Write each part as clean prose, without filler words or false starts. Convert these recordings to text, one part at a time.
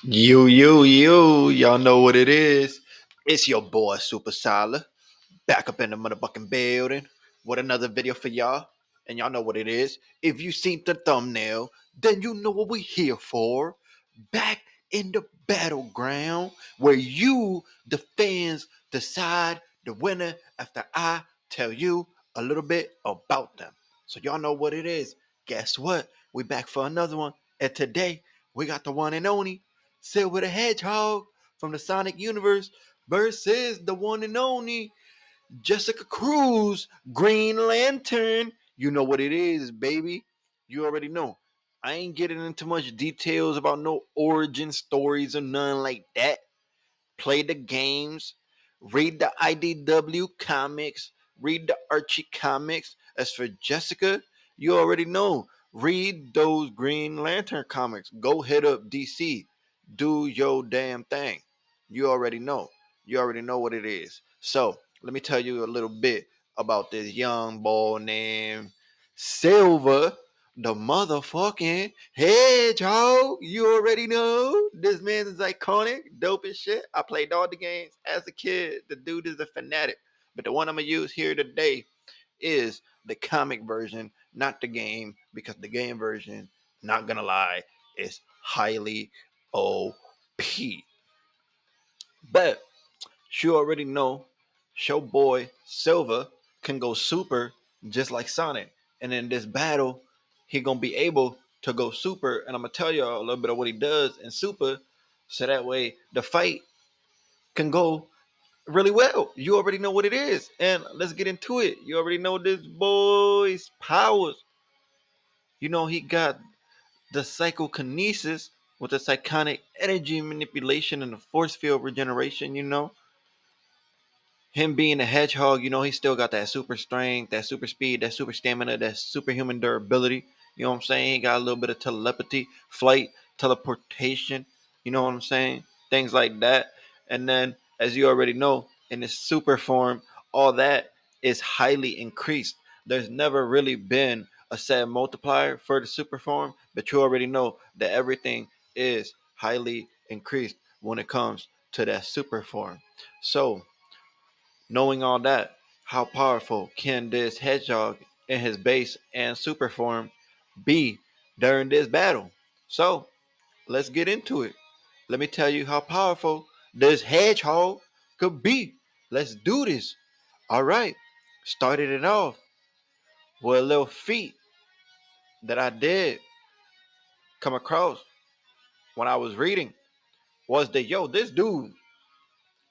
Y'all know what it is. It's your boy Super Solid, back up in the motherfucking building with another video for y'all. And y'all know what it is. If you seen the thumbnail, then you know what we here for. Back in the battleground where you, the fans, decide the winner after I tell you a little bit about them. So y'all know what it is. Guess what? We back for another one. And today we got the one and only Silver the Hedgehog from the Sonic universe versus the one and only Jessica Cruz, Green Lantern. You know what it is, baby. You already know. I ain't getting into much details about no origin stories or none like that. Play the games, read the IDW comics, read the Archie comics. As for Jessica, you already know. Read those Green Lantern comics. Go hit up DC. Do your damn thing. You already know. You already know what it is. So, let me tell you a little bit about this young boy named Silver, the motherfucking Hedgehog. You already know. This man is iconic, dope as shit. I played all the games as a kid. The dude is a fanatic. But the one I'm going to use here today is the comic version, not the game, because the game version, not going to lie, is highly OP. But you already know show boy Silva can go super just like Sonic. And in this battle, he gonna be able to go super. And I'm gonna tell you a little bit of what he does in super, so that way the fight can go really well. You already know what it is. And let's get into it. You already know this boy's powers. You know he got the psychokinesis with the psychonic energy manipulation and the force field regeneration, him being a hedgehog, he still got that super strength, that super speed, that super stamina, that superhuman durability. You know what I'm saying? He got a little bit of telepathy, flight, teleportation. You know what I'm saying? Things like that. And then, as you already know, in his super form, all that is highly increased. There's never really been a set multiplier for the super form, but you already know that everything is highly increased when it comes to that super form. So, knowing all that, how powerful can this hedgehog in his base and super form be during this battle? So let's get into it. Let me tell you how powerful this hedgehog could be. Let's do this. All right. Started it off with a little feat that I did come across when I was reading was that this dude,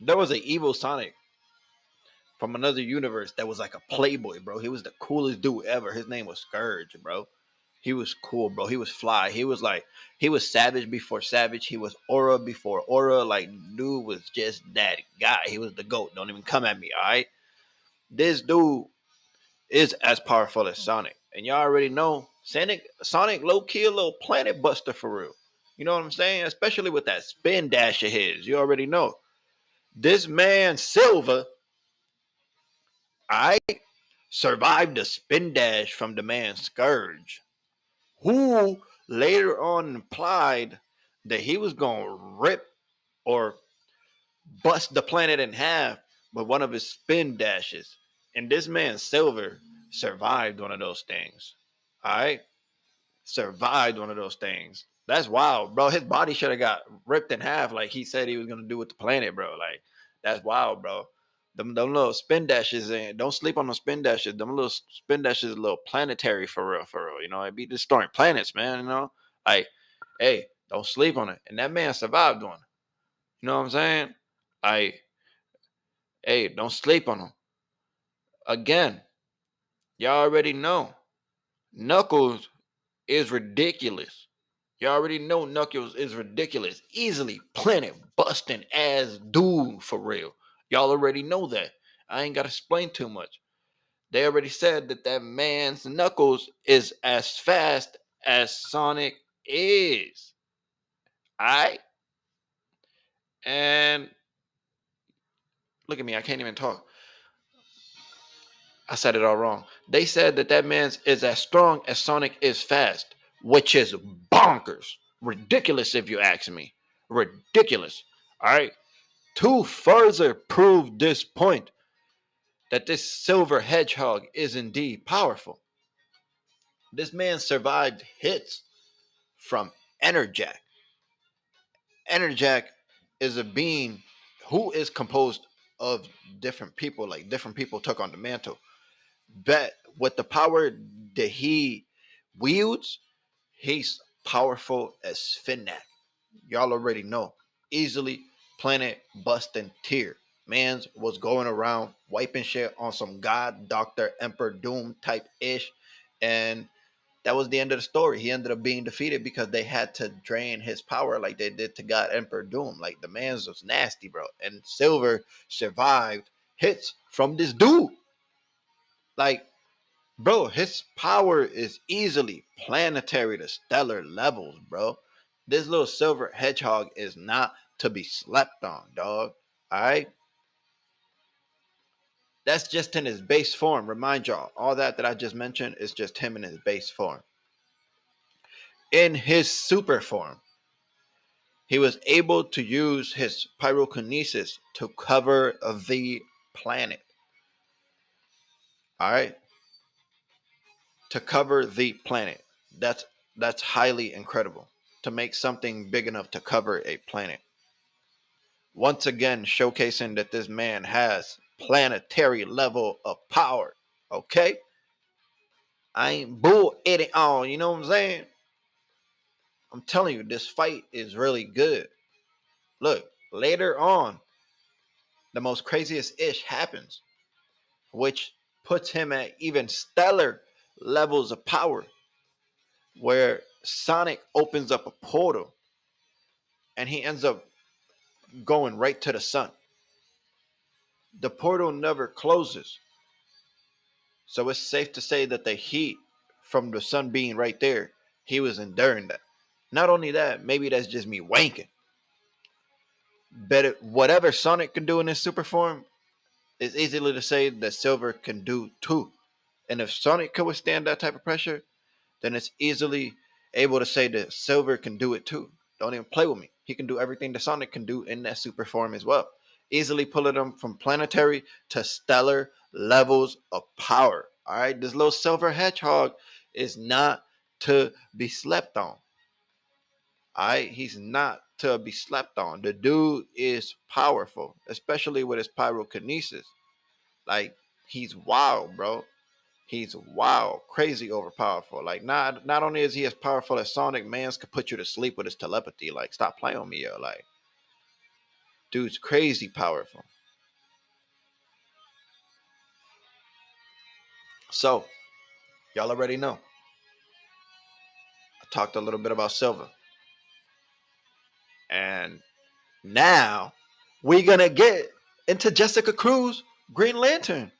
there was an evil Sonic from another universe that was like a playboy, bro. He was the coolest dude ever. His name was Scourge, bro. He was cool, bro. He was fly. He was savage before savage. He was aura before aura. Like, dude was just that guy. He was the GOAT. Don't even come at me, all right? This dude is as powerful as Sonic. And y'all already know Sonic low key a little planet buster for real. You know what I'm saying? Especially with that spin dash of his. You already know. This man Silver, I survived the spin dash from the man Scourge, who later on implied that he was going to rip or bust the planet in half with one of his spin dashes. And this man Silver survived one of those things. All right? Survived one of those things. That's wild, bro. His body should have got ripped in half like he said he was going to do with the planet, bro. Like, that's wild, bro. Them little spin dashes, and don't sleep on the spin dashes. Them little spin dashes, a little planetary for real, for real. It be destroying planets, man. Like, hey, don't sleep on it. And that man survived one. You know what I'm saying? Like, hey, don't sleep on him. Again, y'all already know Knuckles is ridiculous. You already know Knuckles is ridiculous. Easily planet busting ass dude for real. Y'all already know that. I ain't got to explain too much. They already said that man's Knuckles is as fast as Sonic is. Alright? And look at me, I can't even talk. I said it all wrong. They said that man's is as strong as Sonic is fast, which is bonkers. Ridiculous if you ask me. ridiculous. All right. To further prove this point that this silver hedgehog is indeed powerful, this man survived hits from Enerjack. Enerjack is a being who is composed of different people, like different people took on the mantle. But with the power that he wields, he's powerful as Finnack. Y'all already know. Easily planet busting tier. Mans was going around wiping shit on some God, Doctor, Emperor Doom type ish. And that was the end of the story. He ended up being defeated because they had to drain his power like they did to God Emperor Doom. Like the man's was nasty, bro. And Silver survived hits from this dude. Like, bro, his power is easily planetary to stellar levels, bro. This little silver hedgehog is not to be slept on, dog. All right? That's just in his base form. Remind y'all, all that I just mentioned is just him in his base form. In his super form, he was able to use his pyrokinesis to cover the planet. All right? To cover the planet. That's that's highly incredible. To make something big enough to cover a planet. Once again, showcasing that this man has planetary level of power. Okay? I ain't bull it all, you know what I'm saying? I'm telling you, this fight is really good. Look, later on, the most craziest ish happens, which puts him at even stellar levels of power, where Sonic opens up a portal and he ends up going right to the sun. The portal never closes, so it's safe to say that the heat from the sun being right there, he was enduring that. Not only that, maybe that's just me wanking, but whatever Sonic can do in his super form, it's easily to say that Silver can do too. And if Sonic could withstand that type of pressure, then it's easily able to say that Silver can do it too. Don't even play with me. He can do everything that Sonic can do in that super form as well. Easily pulling them from planetary to stellar levels of power. All right, this little silver hedgehog is not to be slept on. All right, he's not to be slept on. The dude is powerful, especially with his pyrokinesis. Like, he's wild, bro. He's wild, crazy overpowerful. Like, not only is he as powerful as Sonic, Mans could put you to sleep with his telepathy. Like, stop playing with me, yo. Like, dude's crazy powerful. So, y'all already know. I talked a little bit about Silver. And now we're gonna get into Jessica Cruz, Green Lantern.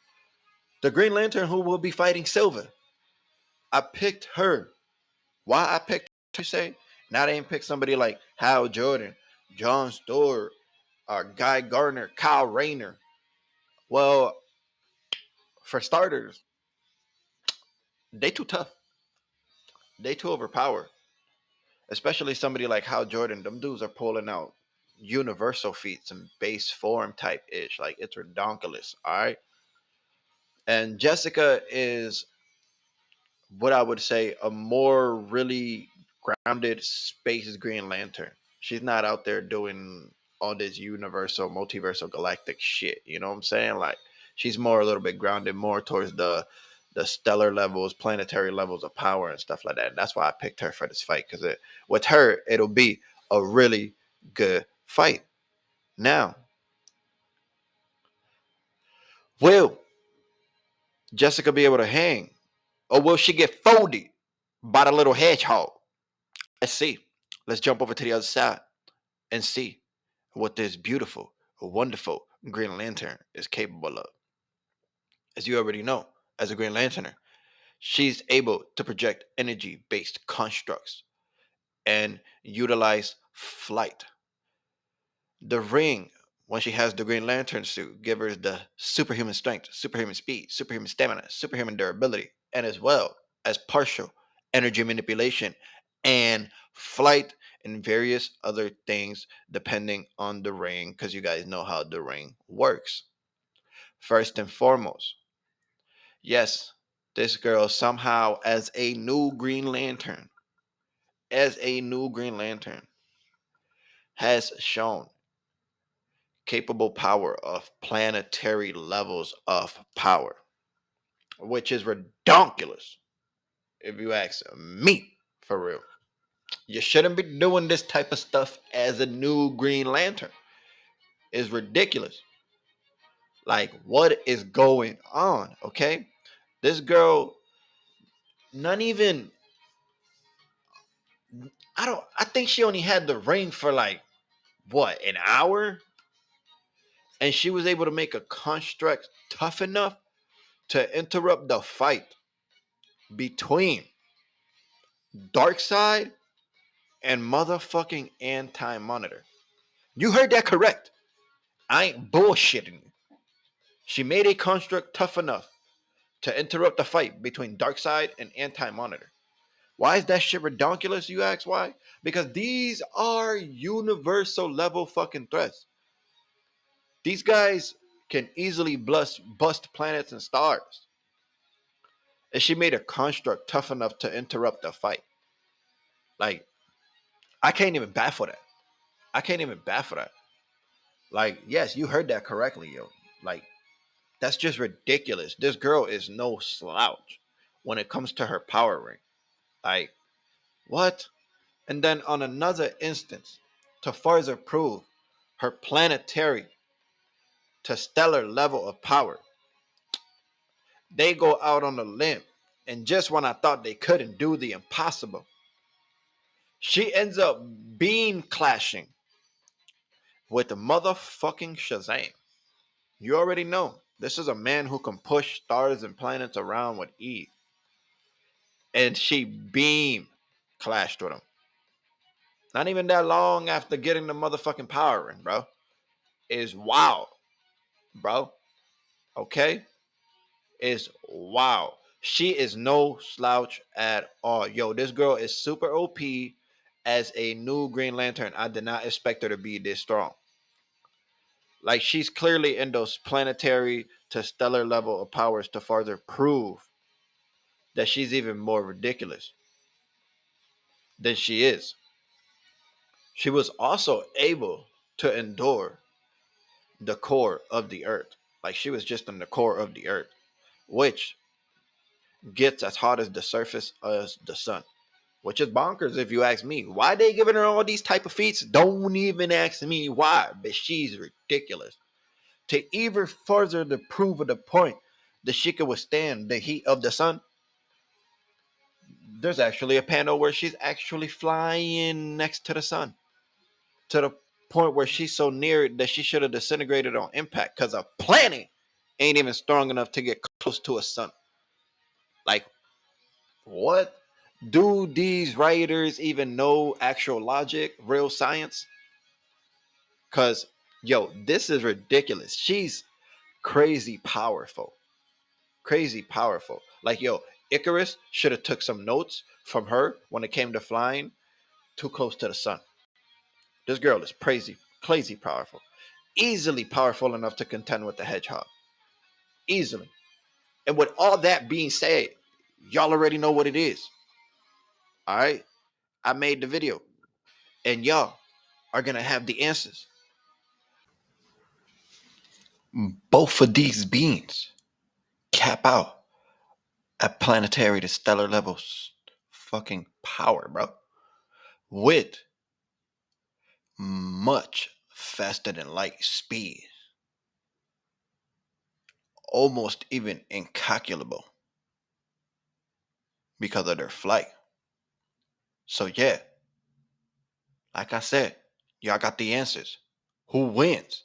The Green Lantern who will be fighting Silver. I picked her. Why I picked her, say? Now they didn't pick somebody like Hal Jordan, John Stewart, Guy Gardner, Kyle Rayner. Well, for starters, they too tough. They too overpowered. Especially somebody like Hal Jordan. Them dudes are pulling out universal feats and base form type ish. Like, it's redonkulous. All right. And Jessica is what I would say a more really grounded space Green Lantern. She's not out there doing all this universal, multiversal, galactic shit. You know what I'm saying? Like, she's more a little bit grounded, more towards the stellar levels, planetary levels of power and stuff like that. And that's why I picked her for this fight, because with her it'll be a really good fight. Now, will Jessica be able to hang, or will she get folded by the little hedgehog? Let's see. Let's jump over to the other side and see what this beautiful, wonderful Green Lantern is capable of. As you already know, as a Green Lanterner, she's able to project energy based constructs and utilize flight. The ring, when she has the Green Lantern suit, gives her the superhuman strength, superhuman speed, superhuman stamina, superhuman durability, and as well as partial energy manipulation and flight and various other things depending on the ring, because you guys know how the ring works. First and foremost, yes, this girl somehow, as a new Green Lantern, has shown capable power of planetary levels of power, which is redonkulous, if you ask me, for real. You shouldn't be doing this type of stuff as a new Green Lantern. It's ridiculous. Like, what is going on? Okay, this girl, not even. I don't. I think she only had the ring for like what, an hour, and she was able to make a construct tough enough to interrupt the fight between Darkseid and motherfucking Anti-Monitor. You heard that correct. I ain't bullshitting you. She made a construct tough enough to interrupt the fight between Darkseid and Anti-Monitor. Why is that shit redonkulous, you ask why? Because these are universal level fucking threats. These guys can easily bust planets and stars. And she made a construct tough enough to interrupt the fight. Like, I can't even baffle that. I can't even baffle that. Like, yes, you heard that correctly, yo. Like, that's just ridiculous. This girl is no slouch when it comes to her power ring. Like, what? And then on another instance, to further prove her planetary to stellar level of power, they go out on a limb. And just when I thought they couldn't do the impossible, she ends up beam clashing with the motherfucking Shazam. You already know this is a man who can push stars and planets around with ease. And she beam clashed with him. Not even that long after getting the motherfucking power ring, bro. Is wild, bro. Okay? Is wow. She is no slouch at all. Yo, this girl is super OP as a new Green Lantern. I did not expect her to be this strong. Like, she's clearly in those planetary to stellar level of powers to further prove that she's even more ridiculous than she is. She was also able to endure the core of the earth. Like, she was just in the core of the earth, which gets as hot as the surface as the sun, which is bonkers if you ask me. Why they giving her all these type of feats? Don't even ask me why, but she's ridiculous. To even further to prove the point that she can withstand the heat of the sun, there's actually a panel where she's actually flying next to the sun, to the point where she's so near it that she should have disintegrated on impact because a planet ain't even strong enough to get close to a sun. Like, what? Do these writers even know actual logic, real science? Because, yo, this is ridiculous. She's crazy powerful. Crazy powerful. Like, yo, Icarus should have took some notes from her when it came to flying too close to the sun. This girl is crazy powerful. Easily powerful enough to contend with the Hedgehog. Easily. And with all that being said, y'all already know what it is. All right? I made the video. And y'all are going to have the answers. Both of these beings cap out at planetary to stellar levels. Fucking power, bro. With much faster than light speed. Almost even incalculable because of their flight. So, yeah, like I said, y'all got the answers. Who wins?